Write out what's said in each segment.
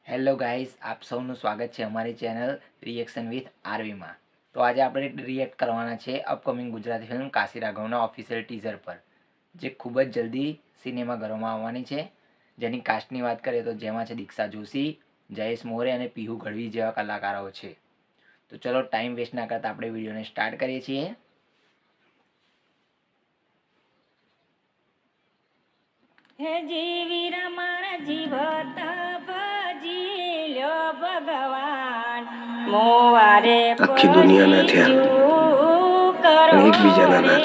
Hello guys, આપ સૌનું સ્વાગત છે અમારી ચેનલ રિએક્શન વિથ આરવીમાં। તો આજે આપણે રિએક્ટ કરવાના છે અપકમિંગ ગુજરાતી ફિલ્મ કાશી રાઘવના ઓફિશિયલ ટીઝર પર, જે ખૂબ જ જલ્દી સિનેમાઘરોમાં આવવાની છે। જેની કાસ્ટની વાત કરીએ તો જેમાં છે દીક્ષા જોશી, જયેશ મોરે અને પીહુ ગઢવી જેવા કલાકારો છે। તો ચલો ટાઈમ વેસ્ટ ના કરતા આપણે વિડીયોને સ્ટાર્ટ કરીએ છીએ। હે જીવી રમણ જીવત ભજી લ્યો ભગવાન મોવારે આખી દુનિયાના થયા પણ એકબીજાના ના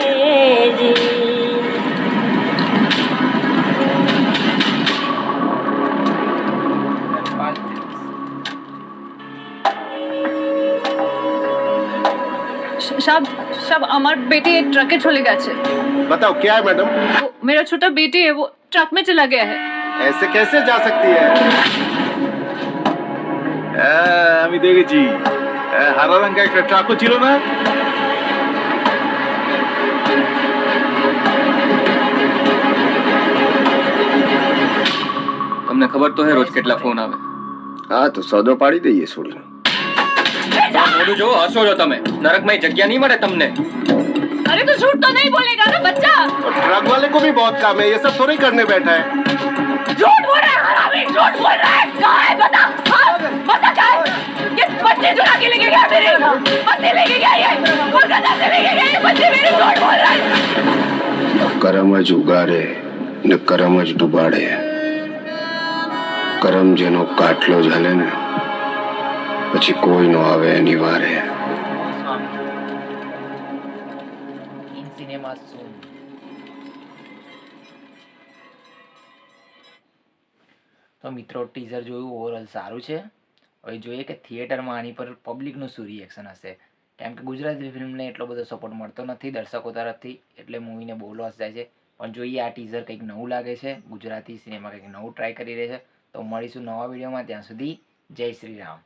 साहब साहब हमारे बेटे एक ट्रक के छोले गए थे। बताओ क्या है मैडम? मेरा छोटा बेटी है, वो ट्रक में चला गया है। ऐसे कैसे जा सकती है? আমি দেখেছি হারা রঙের একটা ট্রাকও ছিল না। તમને ખબર તો હે રોજ કેટલા ફોન આવે। હા તો સોદો પાડી દઈએ છોડીને। મોઢું જો હસો છો તમે, નરકમાં જગ્યા નહીં મળે તમને। अरे तो झूठ तो नहीं बोलेगा ना बच्चा। और ट्रक वाले को भी बहुत काम है, ये सब थोड़ी करने बैठा है। झूठ बोल रहा है हरामी, झूठ बोल रहा है। कहाँ है बता, हाँ बता कहाँ है? ये बच्ची चुरा के लेके गया मेरी, बच्ची लेके गया ये, कोलकाता से लेके गया ये बच्ची मेरी, झूठ बोल रहा है। करम ज उगाड़े ने करम ज डुबाड़े। करम जेनो काटलो झाले ने પછી કોઈ નો આવે એની વારે। ઇન સિનેમા સૂન। તો મિત્રો ટીઝર જોયું, ઓવરઓલ સારું છે। હવે જોઈએ કે થિયેટરમાં આની પર પબ્લિકનું શું રિએક્શન હશે, કેમ કે ગુજરાતી ફિલ્મને એટલો બધો સપોર્ટ મળતો નથી દર્શકો તરફથી, એટલે મૂવીને બહુ લોસ જાય છે। પણ જોઈએ આ ટીઝર કંઈક નવું લાગે છે, ગુજરાતી સિનેમા કંઈક નવું ટ્રાય કરી રહે છે। તો મળીશું નવા વિડીયોમાં, ત્યાં સુધી જય શ્રી રામ।